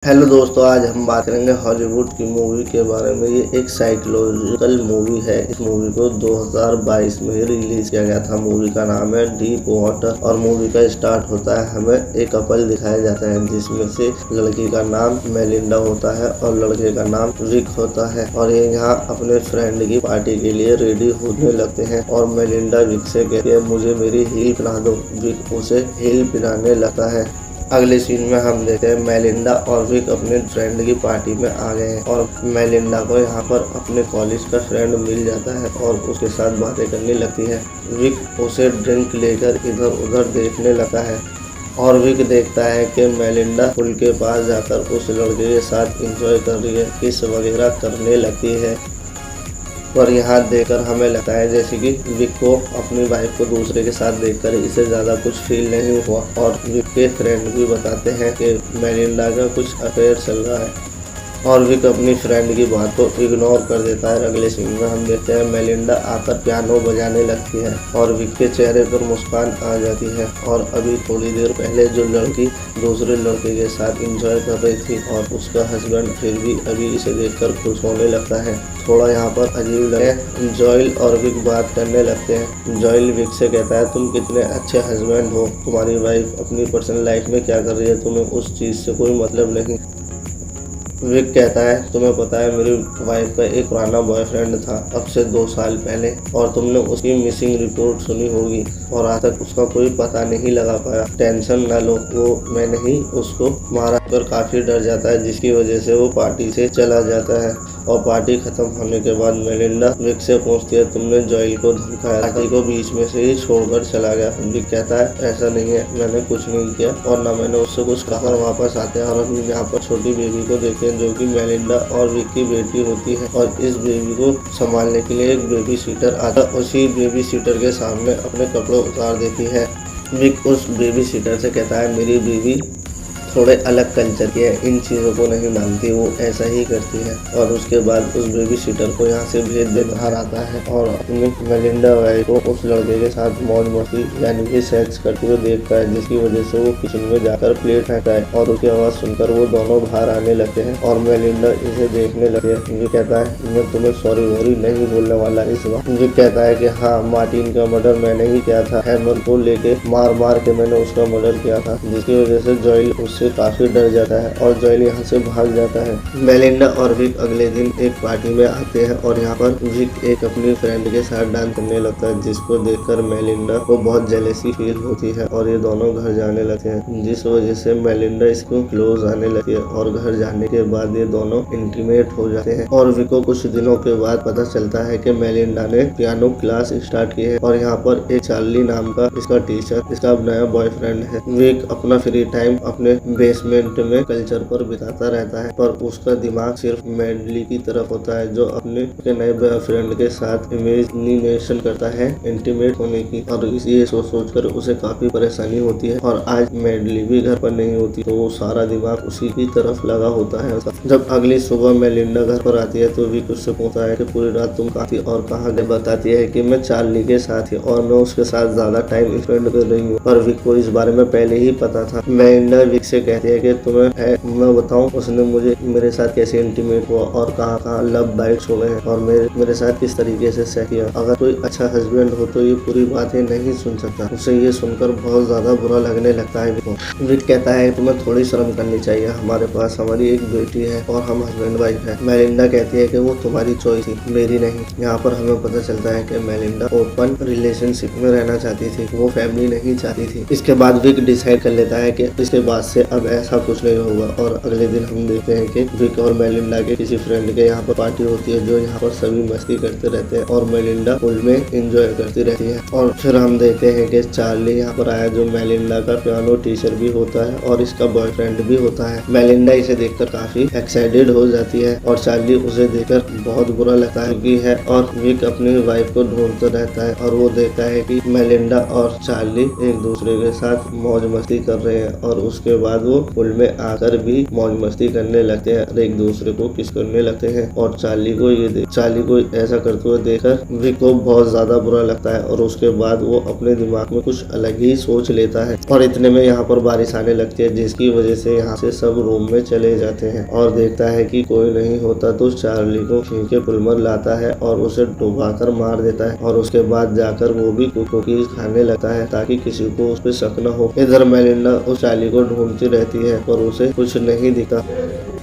Hello दोस्तों, आज हम बात करेंगे हॉलीवुड की मूवी के बारे में। ये एक साइकोलॉजिकल मूवी है। इस मूवी को 2022 में ही रिलीज किया गया था। मूवी का नाम है डीप वाटर और मूवी का स्टार्ट होता है, हमें एक कपल दिखाया जाता है जिसमें से लड़की का नाम मेलिंडा होता है और लड़के का नाम रिक होता है। और ये यहाँ अपने फ्रेंड की पार्टी के लिए रेडी होने लगते हैं और मेलिंडा रिक से कहती है मुझे मेरी हील पहना दो। रिक उसे हील पहनाने लगता है। अगले सीन में हम देखते हैं मेलिंडा और रिक अपने फ्रेंड की पार्टी में आ गए हैं और मेलिंडा को यहाँ पर अपने कॉलेज का फ्रेंड मिल जाता है और उसके साथ बातें करने लगती है। रिक उसे ड्रिंक लेकर इधर उधर देखने लगता है और रिक देखता है कि मेलिंडा पुल के पास जाकर उस लड़के के साथ एंजॉय कर रही है, किस वगैरह करने लगती है। और यहाँ देखकर हमें लगता है जैसे कि रिक को अपनी वाइफ को दूसरे के साथ देखकर इसे ज़्यादा कुछ फील नहीं हुआ। और रिक के फ्रेंड भी बताते हैं कि मेलिंडा का कुछ अफेयर चल रहा है और रिक अपनी फ्रेंड की बात को इग्नोर कर देता है। अगले सीन में हम देखते हैं मेलिंडा आकर पियानो बजाने लगती है और रिक के चेहरे पर मुस्कान आ जाती है। और अभी थोड़ी देर पहले जो लड़की दूसरे लड़के के साथ एंजॉय कर रही थी और उसका हस्बैंड फिर भी अभी इसे देखकर खुश होने लगता है। थोड़ा यहाँ पर अजीब लगे, जॉयल और रिक बात करने लगते हैं। जॉयल रिक से कहता है तुम कितने अच्छे हस्बैंड हो, तुम्हारी वाइफ अपनी पर्सनल लाइफ में क्या कर रही है, तुम्हें उस चीज़ से कोई मतलब नहीं। रिक कहता है तुम्हें पता है मेरी वाइफ का एक पुराना बॉयफ्रेंड था अब से 2 साल पहले और तुमने उसकी मिसिंग रिपोर्ट सुनी होगी और आज तक उसका कोई पता नहीं लगा पाया। टेंशन न लो, वो मैंने ही उसको मारा पर काफ़ी डर जाता है जिसकी वजह से वो पार्टी से चला जाता है। और पार्टी खत्म होने के बाद मेलिंडा रिक से पूछती है तुमने जॉयल को धमकाया, पार्टी को बीच में से ही छोड़कर चला गया। रिक कहता है ऐसा नहीं है, मैंने कुछ नहीं किया और न मैंने उससे कुछ कहा। वापस आते हैं और अभी यहाँ पर छोटी बेबी को देखते हैं जो कि मेलिंडा और रिक की बेटी होती है और इस बेबी को संभालने के लिए एक बेबी सीटर आता है। उसी बेबी सीटर के सामने अपने कपड़े उतार देती है। रिक उस बेबी सीटर से कहता है मेरी बेबी थोड़े अलग कल्चर की है, इन चीज़ों को नहीं मानती, वो ऐसा ही करती है। और उसके बाद उस बेबी सीटर को यहाँ से भेज दे बाहर आता है और अपनी मेलिंडा वाइफ को उस लड़के के साथ मौज मस्ती यानी कि सेक्स करते हुए देखता है जिसकी वजह से वो किचन में जाकर प्लेट फेंकता है और उसकी आवाज़ सुनकर वो दोनों बाहर आने लगते हैं और मेलिंडा इसे देखने लगे। ये कहता है मैं तुम्हें सॉरी वॉरी नहीं बोलने वाला इस वक्त। ये कहता है कि हाँ, मार्टिन का मर्डर मैंने ही किया था, हैमर को लेके मार मार के मैंने उसका मर्डर किया था, जिसकी वजह से जॉयल से काफी डर जाता है और जॉयल यहाँ से भाग जाता है। मेलिंडा और रिक अगले दिन एक पार्टी में आते हैं और यहाँ पर रिक एक अपनी फ्रेंड के साथ डांस करने लगता है जिसको देखकर मेलिंडा को बहुत जेलेसी फील होती है और ये दोनों घर जाने लगते हैं जिस वजह से मेलिंडा इसको क्लोज आने लगती है और घर जाने के बाद ये दोनों इंटीमेट हो जाते हैं। और रिक को कुछ दिनों के बाद पता चलता है कि मेलिंडा ने पियानो क्लास स्टार्ट की है और यहाँ पर एक चार्ली नाम का इसका टीचर, इसका नया बॉयफ्रेंड है। रिक अपना फ्री टाइम अपने बेसमेंट में कल्चर पर बिताता रहता है पर उसका दिमाग सिर्फ मेडली की तरफ होता है जो अपने नए बॉयफ्रेंड के साथ इमेजिनेशन करता है इंटीमेट होने की। और ये सोच कर उसे काफी परेशानी होती है और आज मेडली भी घर पर नहीं होती तो वो सारा दिमाग उसी की तरफ लगा होता है। जब अगली सुबह मेलिंडा घर पर आती है तो रिक उससे पूछता है कि पूरी रात तुम कहाँ थी और कहाँ गए। बताती है कि मैं चार्ली के साथ थी और मैं उसके साथ ज्यादा टाइम स्पेंड कर रही हूँ। पर रिक को इस बारे में पहले ही पता था। मेलिंडा रिक से कहती है कि तुम्हें मैं बताऊं उसने मेरे साथ कैसे इंटीमेट हुआ और कहाँ लव बाइट्स हो गए हैं और मेरे साथ किस तरीके से सेक्स किया। अगर कोई अच्छा हस्बैंड हो तो ये पूरी बातें नहीं सुन सकता। उसे ये सुनकर बहुत ज्यादा बुरा लगने लगता है। रिक कहता है तुम्हें थोड़ी शर्म करनी चाहिए, हमारे पास हमारी एक बेटी है और हम हस्बैंड वाइफ है। मेलिंडा कहती है कि वो तुम्हारी चॉइस थी, मेरी नहीं। यहाँ पर हमें पता चलता है कि मेलिंडा ओपन रिलेशनशिप में रहना चाहती थी, वो फैमिली नहीं चाहती थी। इसके बाद रिक डिसाइड कर लेता है कि इसके बाद से अब ऐसा कुछ नहीं होगा। और अगले दिन हम देखते हैं कि रिक और मेलिंडा के किसी फ्रेंड के यहाँ पर पार्टी होती है जो यहाँ पर सभी मस्ती करते रहते हैं और मेलिंडा पूल में एंजॉय करती रहती है। और फिर हम देखते हैं कि चार्ली यहाँ पर आया जो मेलिंडा का पियानो टीचर भी होता है और इसका बॉयफ्रेंड भी होता है। मेलिंडा इसे देखकर काफी एक्साइटेड हो जाती है और चार्ली उसे देखकर बहुत बुरा लगता है और रिक अपनी वाइफ को ढूंढता रहता है और वो देखता है कि मेलिंडा और चार्ली एक दूसरे के साथ मौज मस्ती कर रहे हैं। और उसके बाद बाद वो पुल में आकर भी मौज मस्ती करने लगते हैं और एक दूसरे को किस करने लगते हैं। और चार्ली को ऐसा करते हुए देखकर विक को बहुत ज्यादा बुरा लगता है और उसके बाद वो अपने दिमाग में कुछ अलग ही सोच लेता है। और इतने में यहाँ पर बारिश आने लगती है, जिसकी वजह से यहाँ से सब रूम में चले जाते हैं और देखता है कि कोई नहीं होता तो चार्ली को खींच के पुल में लाता है और उसे डुबाकर मार देता है। और उसके बाद जाकर वो भी कुकीज खाने लगता है ताकि किसी को उस पर शक न हो। इधर मेलिंडा उस चार्ली को ढूंढती रहती है पर उसे कुछ नहीं दिखा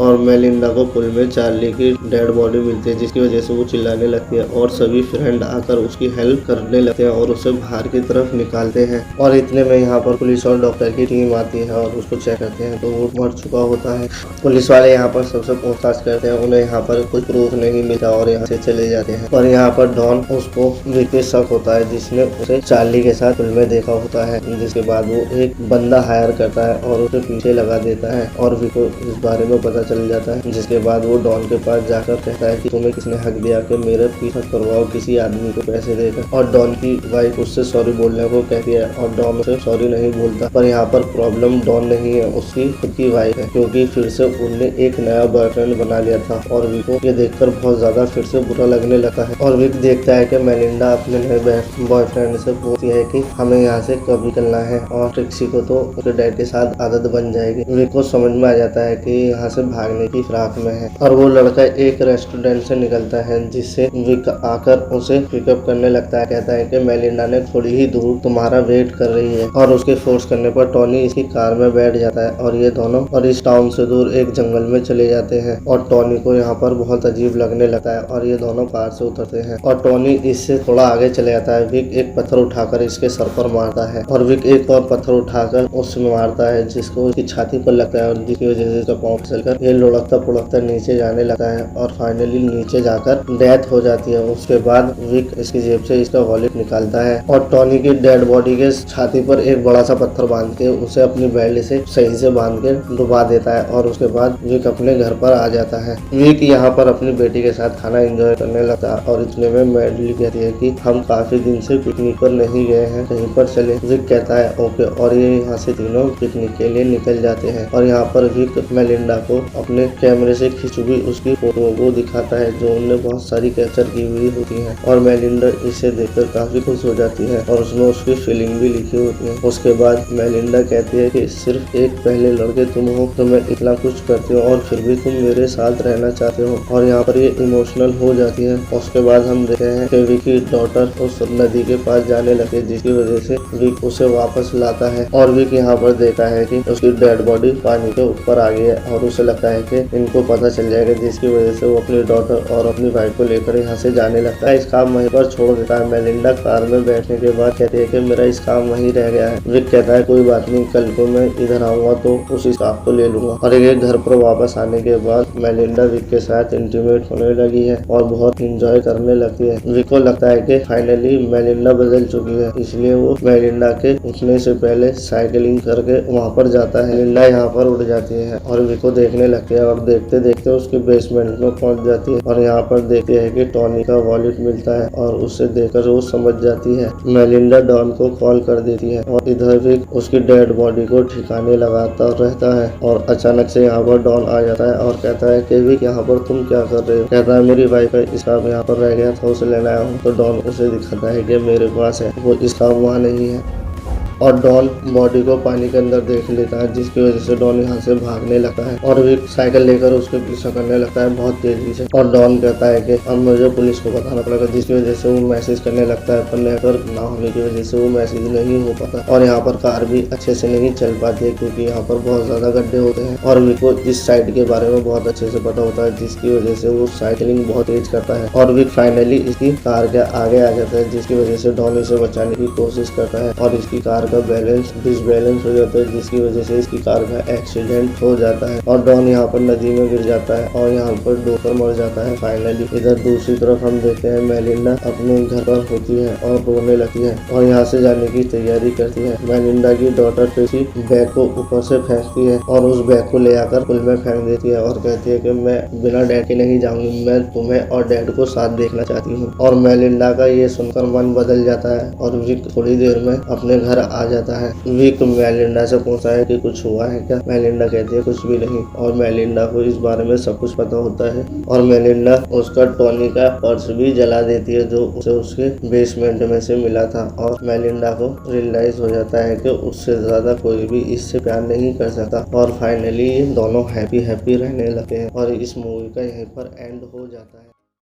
और मेलिंडा को पुल में चार्ली की डेड बॉडी मिलती है, जिसकी वजह से वो चिल्लाने लगती है और सभी फ्रेंड आकर उसकी हेल्प करने लगते हैं और उसे बाहर की तरफ निकालते हैं। और इतने में यहाँ पर पुलिस और डॉक्टर की टीम आती है और उसको चेक करते हैं तो वो मर चुका होता है। पुलिस वाले यहाँ पर सबसे पूछताछ करते हैं, उन्हें यहाँ पर कुछ प्रूफ नहीं मिलता और यहाँ से चले जाते हैं। और यहाँ पर डॉन उसको विक पे शक होता है, जिसने उसे चार्ली के साथ पुल में देखा होता है। जिसके बाद वो एक बंदा हायर करता है और उसे पीछे लगा देता है और विक को इस बारे में पता चल जाता है। जिसके बाद वो डॉन के पास जाकर कहता है कि तुम्हें किसने हक दिया कि मेरे पीछा करवाओ किसी आदमी को पैसे देकर। और डॉन की वाइफ उससे सॉरी बोलने को कहती है और डॉन उसे सॉरी नहीं बोलता। पर यहाँ पर प्रॉब्लम डॉन नहीं है, उसकी खुद की वाइफ है, क्योंकि फिर से उनने एक नया बॉयफ्रेंड बना लिया था। और विक को ये देखकर बहुत ज्यादा फिर से बुरा लगने लगा है। और विक देखता है कि मेलिंडा अपने नए बॉयफ्रेंड से पूछती है कि हमें यहाँ से कब निकलना है और ट्रिक्सी को तो उसके डैड के साथ आदत बन जाएगी। विक को समझ में आ जाता है कि यहाँ से भागने की फिराक में है और वो लड़का एक रेस्टोरेंट से निकलता है, जिससे विक आकर उसे पिकअप करने लगता है। कहता है कि मेलिंडा ने थोड़ी ही दूर तुम्हारा वेट कर रही है और उसके फोर्स करने पर टॉनी इसकी कार में बैठ जाता है और ये दोनों और इस टाउन से दूर एक जंगल में चले जाते हैं। और टॉनी को यहाँ पर बहुत अजीब लगने लगता है और ये दोनों कार से उतरते हैं और टॉनी इससे थोड़ा आगे चले जाता है। विक एक पत्थर उठाकर इसके सर पर मारता है और विक एक और पत्थर उठाकर उसमें मारता है, जिसको उसकी छाती पर लगता है और जिसकी वजह से इसका पाँव फिसलकर ये लुढ़कता पुढ़कता नीचे जाने लगता है और फाइनली नीचे जाकर डेथ हो जाती है। उसके बाद विक इसकी जेब से इसका वॉलेट निकालता है और टॉनी की डेड बॉडी के छाती पर एक बड़ा सा पत्थर बांध के उसे अपनी बेल्ट से सही से बांध के डुबा देता है। और उसके बाद विक अपने घर पर आ जाता है। विक यहाँ पर अपनी बेटी के साथ खाना एंजॉय करने लगता है और इतने में मेडली कहती है कि हम काफी दिन से पिकनिक पर नहीं गए हैं, कहीं पर चले। विक कहता है ओके और ये यहाँ से तीनों पिकनिक के लिए निकल जाते हैं। और यहाँ पर विक मेलिंडा को अपने कैमरे से खींची हुई उसकी फोटो को दिखाता है जो उनने बहुत सारी कैप्चर की हुई होती है और मेलिंडा इसे देखकर काफी खुश हो जाती है और उसमें उसकी फीलिंग भी लिखी होती है। उसके बाद मेलिंडा कहती है कि सिर्फ एक पहले लड़के तुम हो तो मैं इतना कुछ करती हूँ और फिर भी तुम मेरे साथ रहना चाहते हो। और यहाँ पर ये इमोशनल हो जाती है। उसके बाद हम देखते हैं कि विक की डॉटर उस नदी के पास जाने लगे, जिसकी वजह से विक उसे वापस लाता है। और विक यहाँ पर देखता है कि उसकी डेड बॉडी पानी के ऊपर आ गई है और उसे लगता है कि इनको पता चल जाएगा, जिसकी वजह से वो अपनी डॉटर और अपनी वाइफ को लेकर यहाँ से जाने लगता है। इस काम वहीं पर छोड़ देता है। मेलिंडा कार में बैठने के बाद कहती है कि मेरा इस काम वहीं रह गया है। विक कहता है कोई बात नहीं, कल को मैं इधर आऊंगा तो उस स्टाफ को ले लूंगा। और एक घर पर वापस आने के बाद मेलिंडा विक के साथ इंटीमेट होने लगी है और बहुत इंजॉय करने लगती है। विक को लगता है कि फाइनली मेलिंडा बदल चुकी है, इसलिए वो मेलिंडा के उठने से पहले साइकिलिंग करके वहाँ पर जाता है। मेलिंडा यहाँ पर उठ जाती है और विक को देखने लगती है और देखते देखते उसके बेसमेंट में पहुँच जाती है और यहाँ पर देखती है कि टॉनी का वॉलेट मिलता है और उसे देखकर वो समझ जाती है। मेलिंडा डॉन को कॉल कर देती है और इधर विक उसकी डेड बॉडी को ठिकाने लगाता रहता है। और अचानक से यहाँ पर डॉन आ जाता है और कहता है कि विक यहाँ पर तुम क्या कर रहे हो। कहता है मेरी वाइफ है, इसका यहाँ पर रह गया था, उसे लेने आया हूँ। तो डॉन उसे दिखाता है कि मेरे पास है, वो इसका वहाँ नहीं है। और डॉन बॉडी को पानी के अंदर देख लेता है, जिसकी वजह से डॉन यहाँ से भागने लगता है और विक साइकिल लेकर उसके पीछा करने लगता है बहुत तेजी से। और डॉन कहता है कि अब मुझे पुलिस को बताना पड़ेगा, जिसकी वजह से वो मैसेज करने लगता है, पर नेटवर्क ना होने की वजह से वो मैसेज नहीं हो पाता। और यहाँ पर कार भी अच्छे से नहीं चल पाती है क्योंकि यहाँ पर बहुत ज्यादा गड्ढे होते हैं और विक को इस साइड के बारे में बहुत अच्छे से पता होता है, जिसकी वजह से वो साइकिलिंग बहुत तेज करता है और विक फाइनली इसकी कार के आगे आ जाता है, जिसकी वजह से डॉन इसे बचाने की कोशिश करता है और इसकी कार का बैलेंस डिसबैलेंस हो जाता है, जिसकी वजह से इसकी कार का एक्सीडेंट हो जाता है और डॉन यहाँ पर नदी में गिर जाता है और यहाँ पर डूबकर मर जाता है फाइनली। इधर दूसरी तरफ हम देखते हैं मेलिंडा अपने घर पर होती है और रोने लगती है और यहाँ से जाने की तैयारी करती है। मेलिंडा की डॉटर ट्रेसी बैग को ऊपर से फेंकती है और उस बैग को ले आकर पुल में फेंक देती है और कहती है कि मैं बिना डैड के नहीं जाऊंगी, मैं तुम्हें और डैड को साथ देखना चाहती हूँ। और मेलिंडा का ये सुनकर मन बदल जाता है और विक थोड़ी देर में अपने घर आ जाता है। विक मेलिंडा से पूछता है कि कुछ हुआ है क्या। मेलिंडा कहती है कुछ भी नहीं और मेलिंडा को इस बारे में सब कुछ पता होता है और मेलिंडा उसका टोनी का पर्स भी जला देती है जो उसे उसके बेसमेंट में से मिला था और मेलिंडा को रियलाइज हो जाता है कि उससे ज्यादा कोई भी इससे प्यार नहीं कर सकता और फाइनली ये दोनों हैप्पी रहने लगते हैं और इस मूवी का यहीं पर एंड हो जाता है।